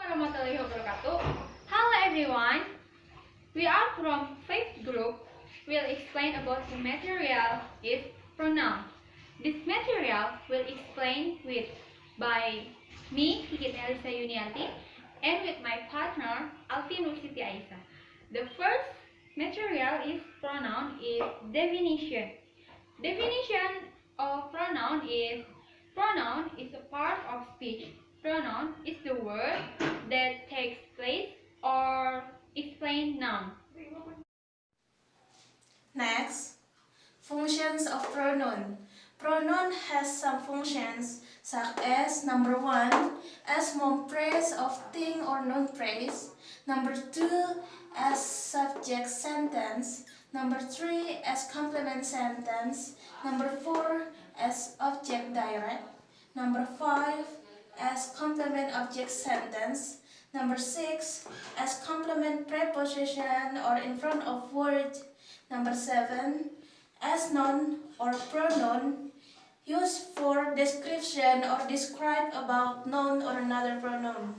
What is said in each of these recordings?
warahmatullahi wabarakatuh. Hello everyone. We are from fifth group. We'll explain about the material is pronoun. This material will explain by me, Hikit Elisa Yuniati, and with my partner, Alfi Nursiti Aisa. The first material is pronoun is definition. Definition of pronoun is a part of speech. Pronoun is the word that takes place or explain noun. Next, functions of pronoun. Pronoun has some functions such as number 1 as noun phrase of thing or noun phrase, number 2 as subject sentence, number 3 as complement sentence, number 4 as object direct, number 5 as complement object sentence, number 6 as complement preposition or in front of word, number 7 as noun or pronoun used for description or describe about noun or another pronoun.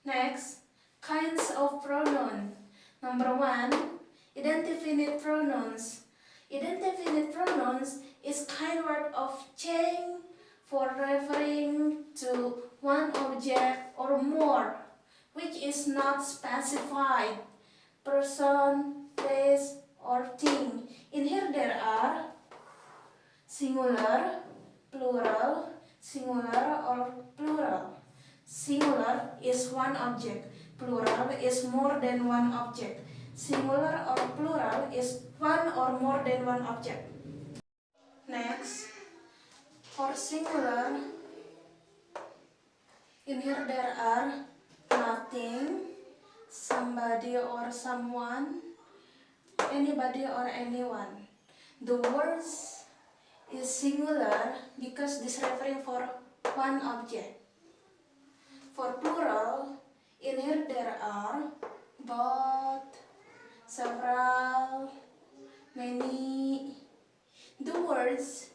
Next, kinds of pronoun. Number 1, indefinite pronouns. Indefinite pronouns is kind word of change for referring to one object or more, which is not specified, person, place, or thing. In here there are singular, plural, singular or plural. Singular is one object, plural is more than one object. Singular or plural is one or more than one object. Next, for singular, in here there are nothing, somebody or someone, anybody or anyone. The words is singular because this referring for one object. For plural, in here there are both, several, many. The words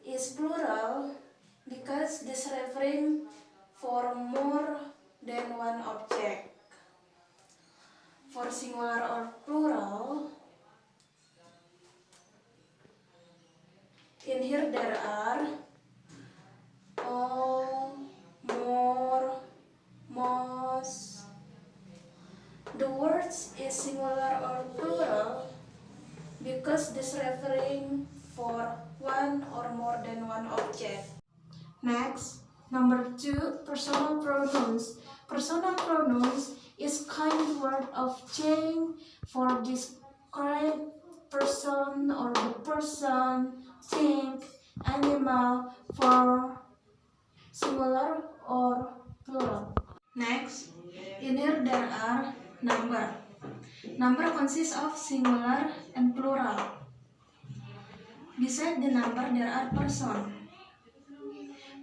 is plural because this referring for more than one object. For singular or plural, in here there are all, more, most. The words is singular or plural because this referring for one or more than one object. Next, number 2, personal pronouns. Personal pronouns is kind word of change for describe person or the person, thing, animal for singular or plural. Next, in here there are number. Number consists of singular and plural. Beside the number there are person.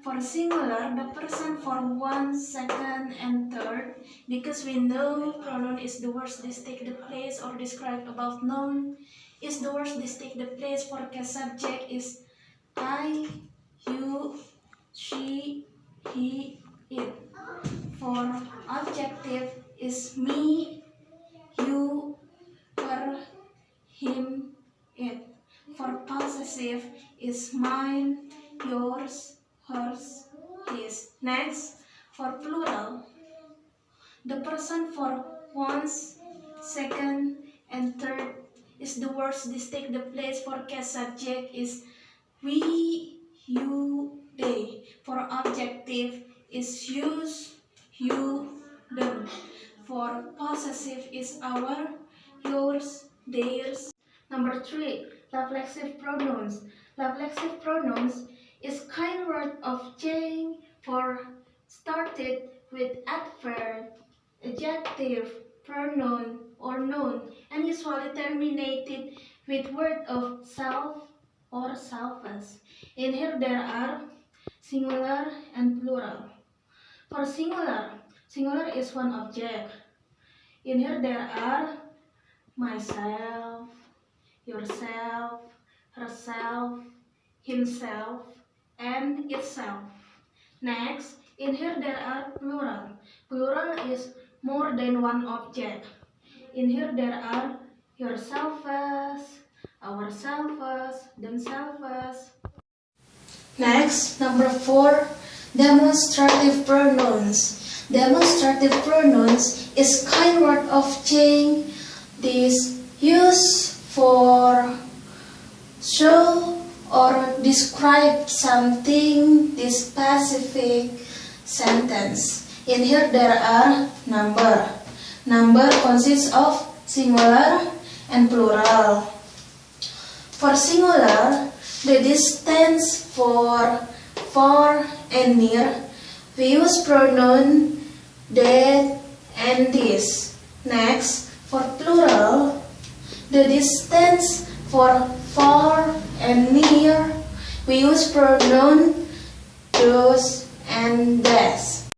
For singular, the person for 1, 2nd, and 3rd, because we know pronoun is the words that take the place or describe about noun, is the words that take the place for case subject is I, you, she, he, it. For adjective is me, you, her, him, it. For possessive is mine, yours, hers, his. Next, for plural, the person for 1st, 2nd, and 3rd is the words that take the place for case subject is we, you, they. For objective is use, you, them. For possessive is our, yours, theirs. Number 3, reflexive pronouns. Reflexive pronouns is kind word of change for started with adverb, adjective, pronoun, or noun, and usually terminated with word of self or selfless. In here there are singular and plural. For singular, singular is one object. In here there are myself, yourself, herself, himself, and itself. Next, In here there are plural. Plural is more than one object. In here there are yourselves, ourselves, themselves. Next, number 4, demonstrative pronouns. Demonstrative pronouns is kind word of change. This used for show or describe something, this specific sentence. In here there are number. Number consists of singular and plural. For singular, the distance for far and near, we use pronoun that and this. Next, for plural, the distance for far and near, we use pronoun those and this.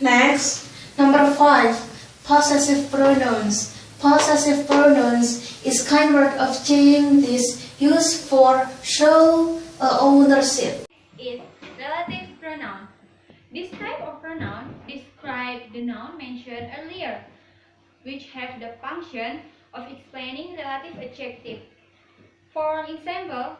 Next, number 5, possessive pronouns. Possessive pronouns is kind word of change this used for show ownership. Is relative pronoun. This type of pronoun describes the noun mentioned earlier, which have the function of explaining relative adjective. For example,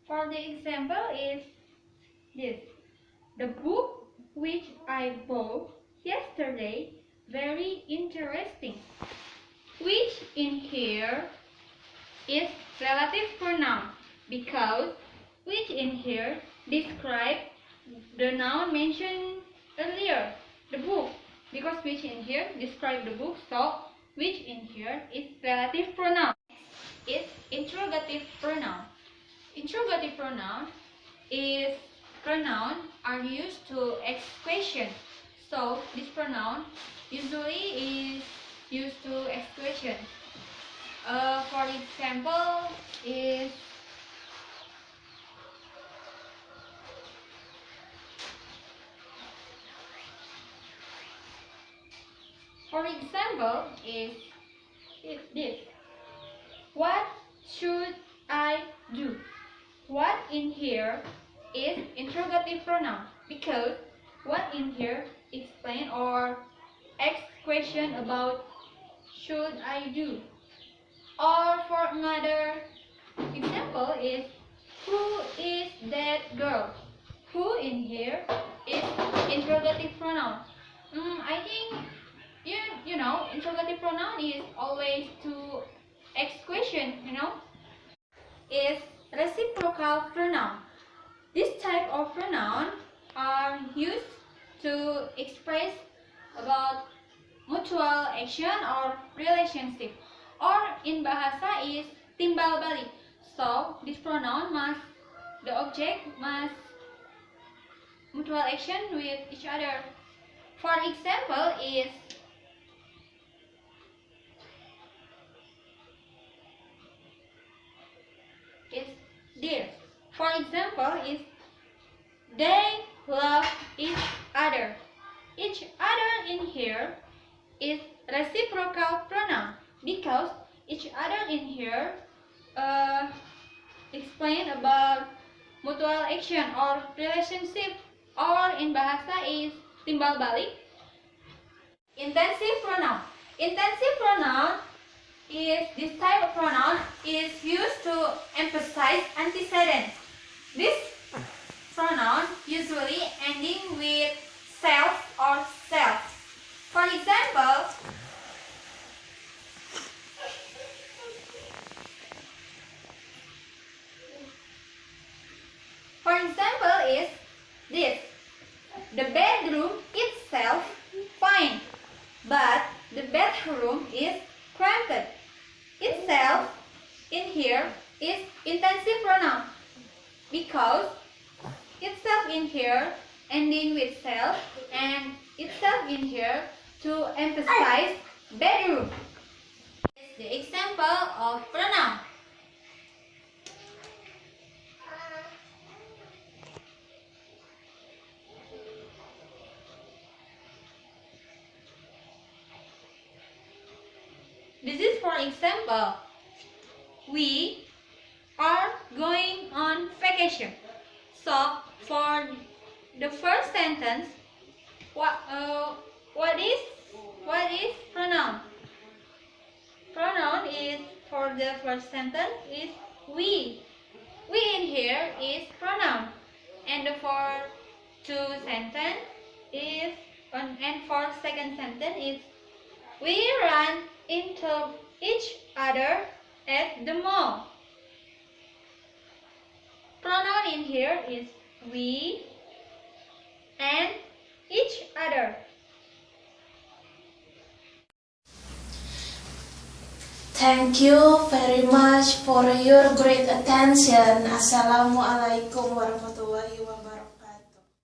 for the example is this. The book which I bought yesterday, very interesting. Which in here is relative pronoun because which in here describe the noun mentioned earlier, the book. Because which in here describe the book, so which in here is relative pronoun. Is interrogative pronoun. Interrogative pronoun is pronoun are used to ask question. So this pronoun usually is used to ask question. For example is this. What should I do? What in here is interrogative pronoun because what in here explain or ask question about should I do. Or for another example is who is that girl? Who in here is interrogative pronoun. I think you know interrogative pronoun is always to ask question, is reciprocal pronoun. This type of pronoun are used to express about mutual action or relationship. Or in bahasa is timbal balik. So this pronoun the object must mutual action with each other. For example is this. For example is they love each other. Each other in here is reciprocal pronoun because each other in here explain about mutual action or relationship. Or in bahasa is timbal balik. Intensive pronoun. Intensive pronoun is this type of pronoun is used to emphasize antecedent. This pronoun usually ending with self or self. For example, is this. The bedroom itself fine, but the bathroom is cramped. Itself in here is intensive pronoun because itself in here ending with self and itself in here to emphasize bedroom. Here's the example of pronoun. This is for example, we are going on vacation. So for the first sentence, what is pronoun? Pronoun is for the first sentence is we. We in here is pronoun, and for two sentence is and for second sentence is we run into each other at the mall. Pronoun in here is we and each other. Thank you very much for your great attention. Assalamualaikum warahmatullahi wabarakatuh.